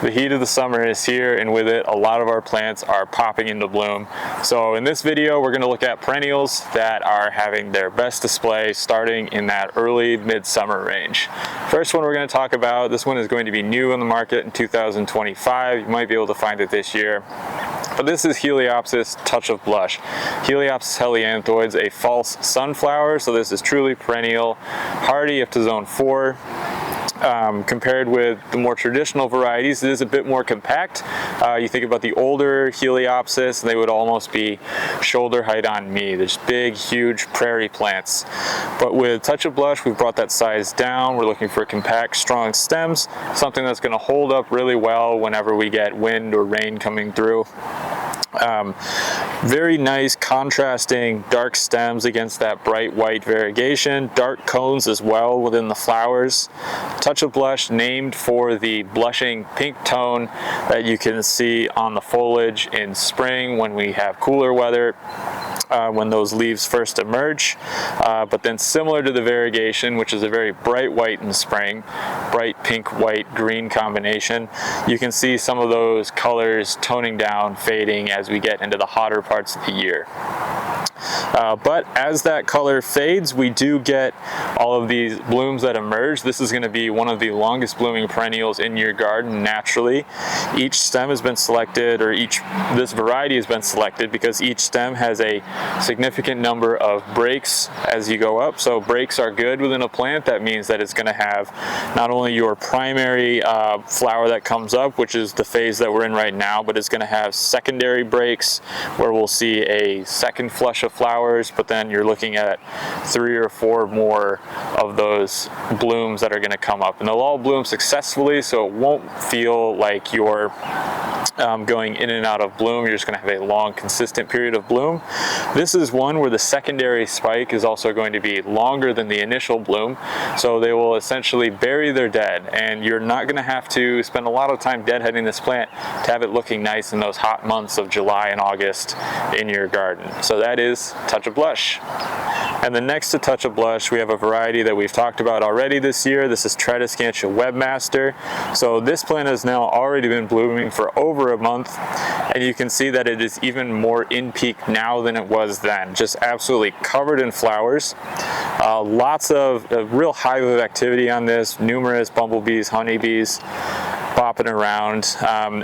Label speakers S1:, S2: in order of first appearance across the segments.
S1: The heat of the summer is here, and with it, a lot of our plants are popping into bloom. So in this video, we're going to look at perennials that are having their best display starting in that early midsummer range. First one we're going to talk about, this one is going to be new on the market in 2025. You might be able to find it this year. But this is Heliopsis Touch of Blush. Heliopsis helianthoides, a false sunflower, so this is truly perennial, hardy up to zone 4. Compared with the more traditional varieties, it is a bit more compact. You think about the older Heliopsis, they would almost be shoulder height on me. They're just big, huge prairie plants. But with Touch of Blush, we've brought that size down. We're looking for compact, strong stems, something that's going to hold up really well whenever we get wind or rain coming through. Very nice contrasting dark stems against that bright white variegation, dark cones as well within the flowers. Touch of Blush named for the blushing pink tone that you can see on the foliage in spring when we have cooler weather. When those leaves first emerge, but then similar to the variegation, which is a very bright white in spring, bright pink, white, green combination, you can see some of those colors toning down, fading as we get into the hotter parts of the year. But as that color fades, we do get all of these blooms that emerge. This is going to be one of the longest blooming perennials in your garden naturally. Each stem has been selected, or this variety has been selected because each stem has a significant number of breaks as you go up. So breaks are good within a plant. That means that it's going to have not only your primary flower that comes up, which is the phase that we're in right now, but it's going to have secondary breaks where we'll see a second flush of flowers, but then you're looking at 3 or 4 more of those blooms that are going to come up, and they'll all bloom successfully, so it won't feel like you're going in and out of bloom. You're just going to have a long, consistent period of bloom. This is one where the secondary spike is also going to be longer than the initial bloom, so they will essentially bury their dead, and you're not going to have to spend a lot of time deadheading this plant to have it looking nice in those hot months of July and August in your garden. So that is Touch of Blush. And then next to Touch of Blush, we have a variety that we've talked about already this year. This is Tradescantia Webmaster. So this plant has now already been blooming for over a month, and you can see that it is even more in peak now than it was then. Just absolutely covered in flowers. Lots of a real hive of activity on this, numerous bumblebees, honeybees bopping around,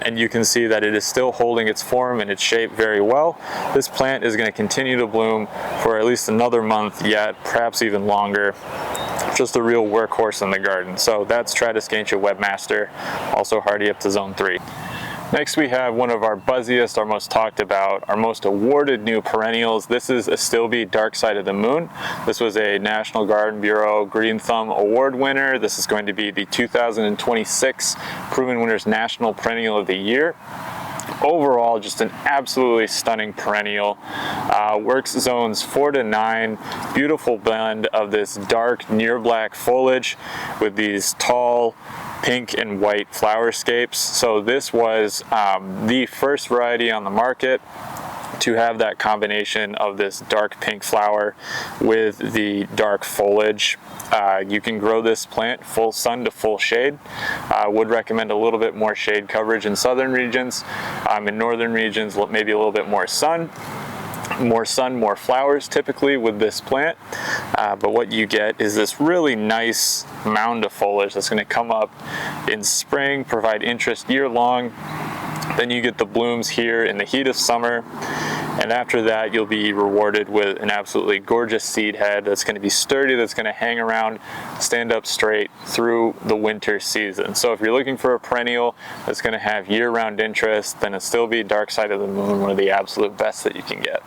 S1: and you can see that it is still holding its form and its shape very well. This plant is going to continue to bloom for at least another month yet, perhaps even longer. Just a real workhorse in the garden. So that's Tradescantia Webmaster, also hardy up to zone 3. Next we have one of our buzziest, our most talked about, our most awarded new perennials. This is Astilbe Dark Side of the Moon. This was a National Garden Bureau Green Thumb Award winner. This is going to be the 2026 Proven Winners National Perennial of the Year. Overall, just an absolutely stunning perennial. Works zones 4 to 9. Beautiful blend of this dark near black foliage with these tall pink and white flowerscapes. So this was the first variety on the market to have that combination of this dark pink flower with the dark foliage. You can grow this plant full sun to full shade. Would recommend a little bit more shade coverage in southern regions. In northern regions, maybe a little bit more sun. More sun, more flowers typically with this plant, but what you get is this really nice mound of foliage that's going to come up in spring, provide interest year long. Then you get the blooms here in the heat of summer, and after that you'll be rewarded with an absolutely gorgeous seed head that's going to be sturdy, that's going to hang around, stand up straight through the winter season. So if you're looking for a perennial that's going to have year-round interest, then Astilbe Dark Side of the Moon, one of the absolute best that you can get.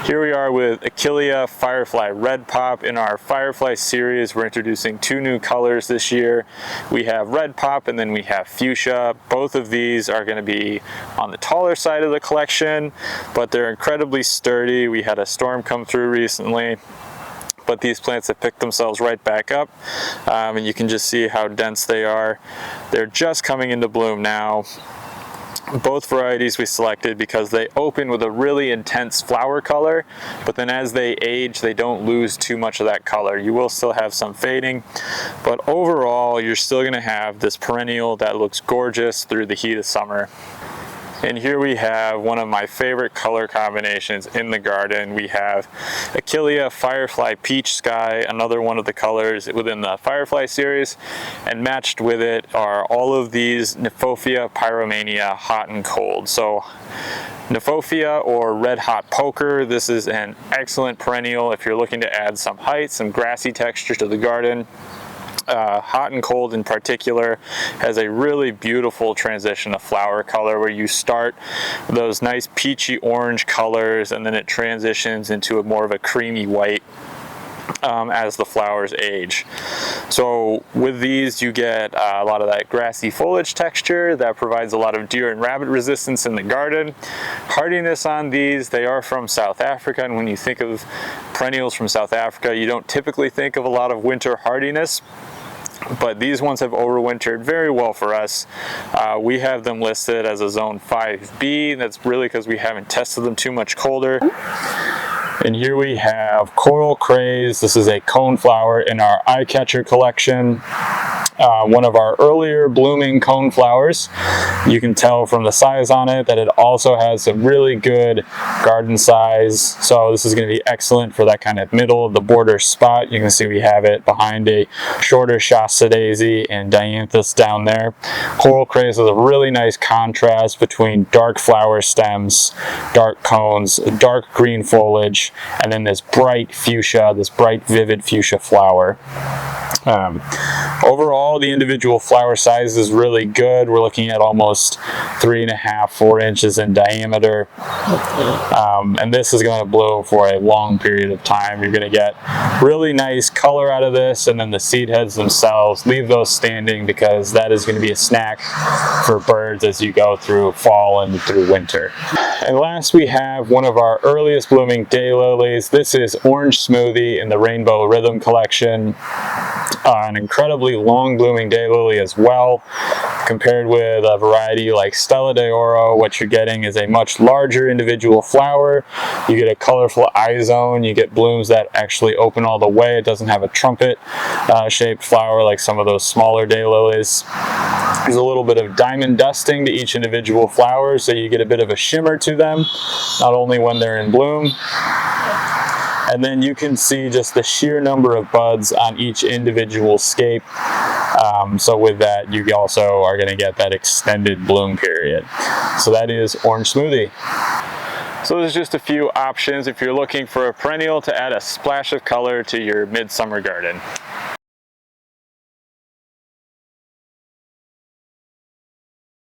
S1: Here we are with Achillia Firefly Red Pop. In our Firefly series, we're introducing 2 new colors this year. We have Red Pop and then we have Fuchsia. Both of these are going to be on the taller side of the collection, but they're incredibly sturdy. We had a storm come through recently, but these plants have picked themselves right back up, and you can just see how dense they are. They're just coming into bloom now. Both varieties we selected because they open with a really intense flower color, but then as they age, they don't lose too much of that color. You will still have some fading, but overall, you're still gonna have this perennial that looks gorgeous through the heat of summer. And here we have one of my favorite color combinations in the garden. We have Achillia Firefly Peach Sky, another one of the colors within the Firefly series, and matched with it are all of these Kniphofia Pyromania Hot and Cold. So Kniphofia or Red Hot Poker, this is an excellent perennial if you're looking to add some height, some grassy texture to the garden. Hot and Cold in particular has a really beautiful transition of flower color where you start those nice peachy orange colors and then it transitions into a more of a creamy white as the flowers age. So with these you get a lot of that grassy foliage texture that provides a lot of deer and rabbit resistance in the garden. Hardiness on these, they are from South Africa, and when you think of perennials from South Africa, you don't typically think of a lot of winter hardiness. But these ones have overwintered very well for us. We have them listed as a zone 5B. That's really because we haven't tested them too much colder. And here we have Coral Craze. This is a cone flower in our eye catcher collection. One of our earlier blooming cone flowers. You can tell from the size on it that it also has some really good garden size. So this is going to be excellent for that kind of middle of the border spot. You can see we have it behind a shorter Shasta daisy and dianthus down there. Coral Craze is a really nice contrast between dark flower stems, dark cones, dark green foliage, and then this bright fuchsia, this bright vivid fuchsia flower. Overall, the individual flower size is really good. We're looking at almost 3.5, 4 inches in diameter. And this is going to bloom for a long period of time. You're going to get really nice color out of this, and then the seed heads themselves, leave those standing because that is going to be a snack for birds as you go through fall and through winter. And last we have one of our earliest blooming daylilies. This is Orange Smoothie in the Rainbow Rhythm collection. An incredibly long blooming daylily as well. Compared with a variety like Stella de Oro, what you're getting is a much larger individual flower. You get a colorful eye zone. You get blooms that actually open all the way. It doesn't have a trumpet shaped flower like some of those smaller daylilies. There's a little bit of diamond dusting to each individual flower, so you get a bit of a shimmer to them, not only when they're in bloom. And then you can see just the sheer number of buds on each individual scape. So with that, you also are going to get that extended bloom period. So that is Orange Smoothie. So there's just a few options if you're looking for a perennial to add a splash of color to your midsummer garden.